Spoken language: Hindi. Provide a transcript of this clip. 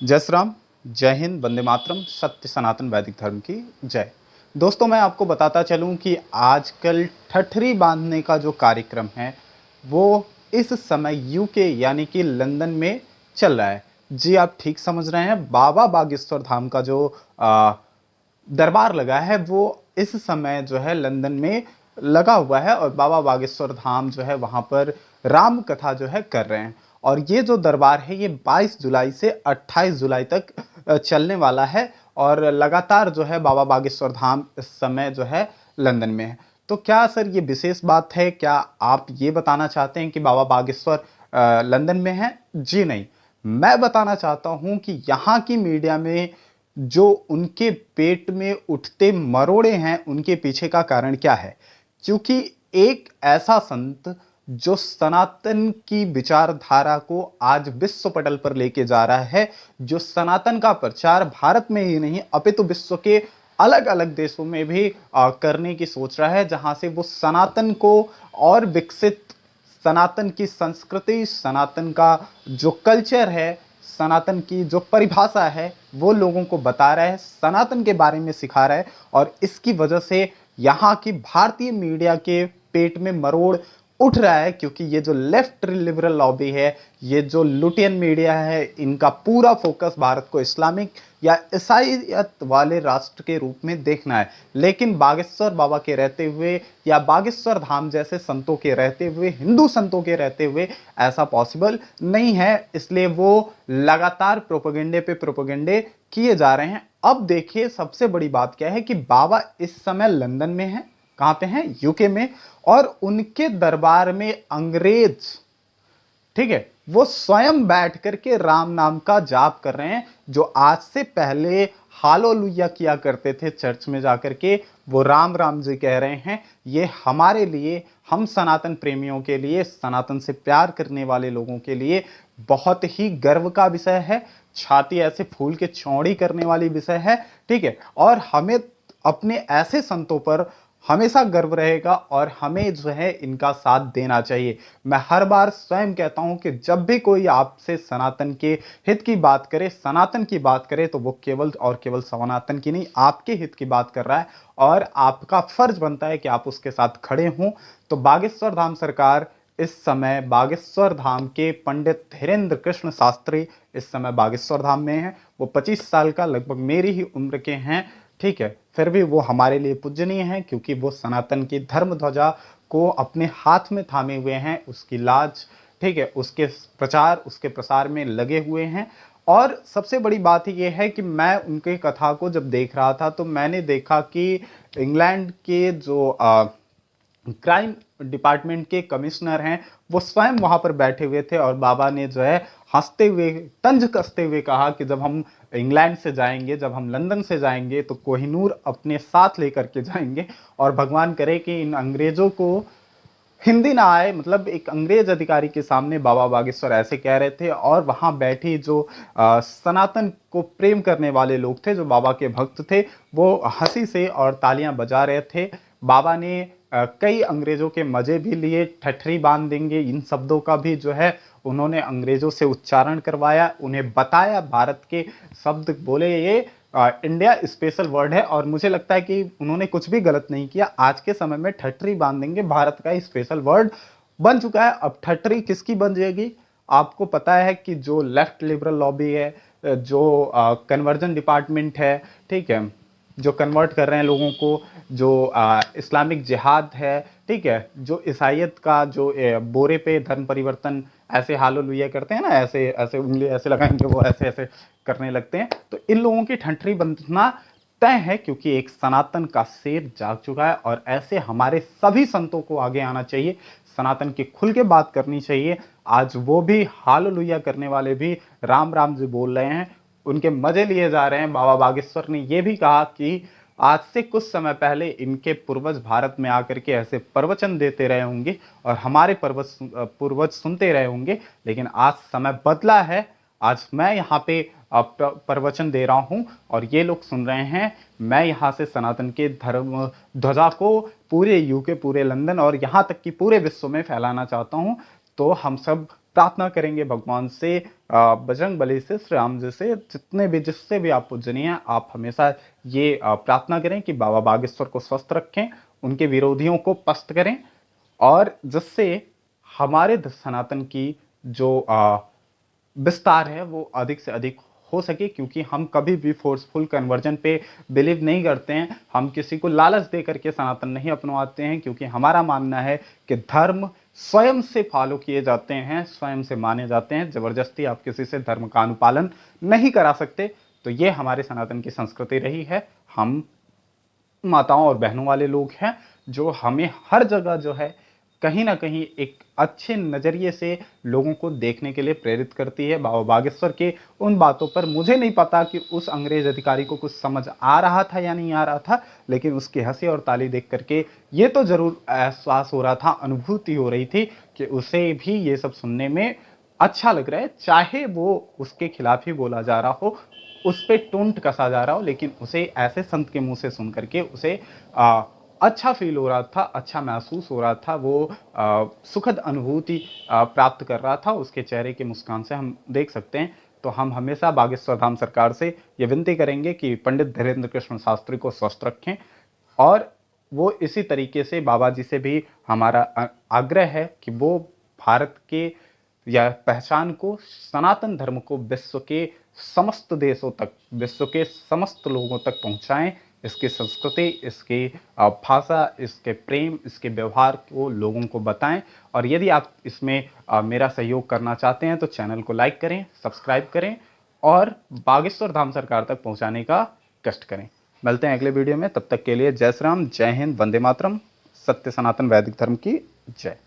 जय श्री राम, जय हिंद, वंदे मातरम, सत्य सनातन वैदिक धर्म की जय। दोस्तों, मैं आपको बताता चलूं कि आजकल ठठरी बांधने का जो कार्यक्रम है वो इस समय यूके यानी कि लंदन में चल रहा है। जी, आप ठीक समझ रहे हैं। बाबा बागेश्वर धाम का जो दरबार लगा है वो इस समय जो है लंदन में लगा हुआ है और बाबा बागेश्वर धाम जो है वहां पर राम कथा जो है कर रहे हैं। और ये जो दरबार है ये 22 जुलाई से 28 जुलाई तक चलने वाला है और लगातार जो है बाबा बागेश्वर धाम इस समय जो है लंदन में है। तो क्या सर ये विशेष बात है? क्या आप ये बताना चाहते हैं कि बाबा बागेश्वर लंदन में है? जी नहीं, मैं बताना चाहता हूं कि यहाँ की मीडिया में जो उनके पेट में उठते मरोड़े हैं उनके पीछे का कारण क्या है। क्योंकि एक ऐसा संत जो सनातन की विचारधारा को आज विश्व पटल पर लेके जा रहा है, जो सनातन का प्रचार भारत में ही नहीं अपितु विश्व के अलग अलग देशों में भी करने की सोच रहा है, जहां से वो सनातन को और विकसित, सनातन की संस्कृति, सनातन का जो कल्चर है, सनातन की जो परिभाषा है वो लोगों को बता रहा है, सनातन के बारे में सिखा रहा है। और इसकी वजह से यहाँ की भारतीय मीडिया के पेट में मरोड़ उठ रहा है, क्योंकि ये जो लेफ्ट लिबरल लॉबी है, ये जो लुटियन मीडिया है, इनका पूरा फोकस भारत को इस्लामिक या ईसाईयत वाले राष्ट्र के रूप में देखना है। लेकिन बागेश्वर बाबा के रहते हुए या बागेश्वर धाम जैसे संतों के रहते हुए, हिंदू संतों के रहते हुए ऐसा पॉसिबल नहीं है। इसलिए वो लगातार प्रोपेगेंडे पे प्रोपेगेंडे किए जा रहे हैं। अब देखिए, सबसे बड़ी बात क्या है कि बाबा इस समय लंदन में है। कहां पे हैं? यूके में। और उनके दरबार में अंग्रेज, ठीक है, वो स्वयं बैठ करके राम नाम का जाप कर रहे हैं। जो आज से पहले हालेलुया किया करते थे चर्च में जाकर के, वो राम राम जी कह रहे हैं। ये हमारे लिए, हम सनातन प्रेमियों के लिए, सनातन से प्यार करने वाले लोगों के लिए बहुत ही गर्व का विषय है। छाती ऐसे फूल के चौड़ी करने वाली विषय है, ठीक है। और हमें अपने ऐसे संतों पर हमेशा गर्व रहेगा और हमें जो है इनका साथ देना चाहिए। मैं हर बार स्वयं कहता हूं कि जब भी कोई आपसे सनातन के हित की बात करे, सनातन की बात करे, तो वो केवल और केवल सनातन की नहीं, आपके हित की बात कर रहा है और आपका फर्ज बनता है कि आप उसके साथ खड़े हों। तो बागेश्वर धाम सरकार इस समय, बागेश्वर धाम के पंडित धीरेन्द्र कृष्ण शास्त्री इस समय बागेश्वर धाम में हैं। वो 25 साल का, लगभग मेरी ही उम्र के हैं, ठीक है। फिर भी वो हमारे लिए पूजनीय हैं, क्योंकि वो सनातन की धर्म ध्वजा को अपने हाथ में थामे हुए हैं, उसकी लाज, ठीक है, उसके प्रचार, उसके प्रसार में लगे हुए हैं। और सबसे बड़ी बात ये है कि मैं उनके कथा को जब देख रहा था तो मैंने देखा कि इंग्लैंड के जो क्राइम डिपार्टमेंट के कमिश्नर हैं वो स्वयं वहां पर बैठे हुए थे और बाबा ने जो है हंसते हुए, तंज कसते हुए कहा कि जब हम इंग्लैंड से जाएंगे, जब हम लंदन से जाएंगे तो कोहिनूर अपने साथ लेकर के जाएंगे और भगवान करे कि इन अंग्रेजों को हिंदी ना आए। मतलब एक अंग्रेज अधिकारी के सामने बाबा बागेश्वर ऐसे कह रहे थे और वहां बैठी जो सनातन को प्रेम करने वाले लोग थे, जो बाबा के भक्त थे, वो हंसी से और तालियां बजा रहे थे। बाबा ने कई अंग्रेजों के मजे भी लिए। ठठरी बांध देंगे, इन शब्दों का भी जो है उन्होंने अंग्रेजों से उच्चारण करवाया, उन्हें बताया, भारत के शब्द बोले। ये इंडिया स्पेशल वर्ड है और मुझे लगता है कि उन्होंने कुछ भी गलत नहीं किया। आज के समय में ठठरी बांध देंगे भारत का स्पेशल वर्ड बन चुका है। अब ठठरी किसकी बन जाएगी? आपको पता है कि जो लेफ्ट लिबरल लॉबी है, जो कन्वर्जन डिपार्टमेंट है, ठीक है, जो कन्वर्ट कर रहे हैं लोगों को, जो इस्लामिक जिहाद है, ठीक है, जो ईसाईयत का जो बोरे पे धर्म परिवर्तन ऐसे हालेलुया करते हैं ना, ऐसे ऐसे उंगली ऐसे लगाएंगे, वो ऐसे ऐसे करने लगते हैं। तो इन लोगों की ठंठरी बंधना तय है, क्योंकि एक सनातन का शेर जाग चुका है। और ऐसे हमारे सभी संतों को आगे आना चाहिए, सनातन की खुल के बात करनी चाहिए। आज वो भी हालेलुया करने वाले भी राम राम जी बोल रहे हैं, उनके मजे लिए जा रहे हैं। बाबा बागेश्वर ने यह भी कहा कि आज से कुछ समय पहले इनके पूर्वज भारत में आकर के ऐसे प्रवचन देते रहे होंगे और हमारे पूर्वज सुनते रहे होंगे, लेकिन आज समय बदला है। आज मैं यहाँ पे प्रवचन दे रहा हूँ और ये लोग सुन रहे हैं। मैं यहाँ से सनातन के धर्म ध्वजा को पूरे यूके, पूरे लंदन और यहाँ तक कि पूरे विश्व में फैलाना चाहता हूँ। तो हम सब प्रार्थना करेंगे भगवान से, बजरंगबली से, श्री राम जी से, जिससे भी आप पूजनीय हैं, आप हमेशा ये प्रार्थना करें कि बाबा बागेश्वर को स्वस्थ रखें, उनके विरोधियों को पस्त करें, और जिससे हमारे सनातन की जो विस्तार है वो अधिक से अधिक हो सके। क्योंकि हम कभी भी फोर्सफुल कन्वर्जन पे बिलीव नहीं करते हैं, हम किसी को लालच दे करके सनातन नहीं अपनवाते हैं, क्योंकि हमारा मानना है कि धर्म स्वयं से फॉलो किए जाते हैं, स्वयं से माने जाते हैं। जबरदस्ती आप किसी से धर्म का अनुपालन नहीं करा सकते। तो ये हमारे सनातन की संस्कृति रही है। हम माताओं और बहनों वाले लोग हैं जो हमें हर जगह जो है कहीं ना कहीं एक अच्छे नज़रिए से लोगों को देखने के लिए प्रेरित करती है। बाबा बागेश्वर के उन बातों पर मुझे नहीं पता कि उस अंग्रेज अधिकारी को कुछ समझ आ रहा था या नहीं आ रहा था, लेकिन उसकी हंसी और ताली देख करके ये तो जरूर एहसास हो रहा था, अनुभूति हो रही थी कि उसे भी ये सब सुनने में अच्छा लग रहा है। चाहे वो उसके खिलाफ ही बोला जा रहा हो, उस पर टोंट कसा जा रहा हो, लेकिन उसे ऐसे संत के मुंह से सुन करके उसे अच्छा फील हो रहा था, अच्छा महसूस हो रहा था, वो सुखद अनुभूति प्राप्त कर रहा था। उसके चेहरे की मुस्कान से हम देख सकते हैं। तो हम हमेशा बागेश्वर धाम सरकार से ये विनती करेंगे कि पंडित धीरेन्द्र कृष्ण शास्त्री को स्वस्थ रखें, और वो इसी तरीके से बाबा जी से भी हमारा आग्रह है कि वो भारत के या पहचान को, सनातन धर्म को विश्व के समस्त देशों तक, विश्व के समस्त लोगों तक पहुंचाएं। इसकी संस्कृति, इसकी भाषा, इसके प्रेम, इसके व्यवहार को लोगों को बताएं। और यदि आप इसमें मेरा सहयोग करना चाहते हैं तो चैनल को लाइक करें, सब्सक्राइब करें और बागेश्वर धाम सरकार तक पहुंचाने का कष्ट करें। मिलते हैं अगले वीडियो में, तब तक के लिए जय श्री राम, जय हिंद, वंदे मातरम, सत्य सनातन वैदिक धर्म की जय।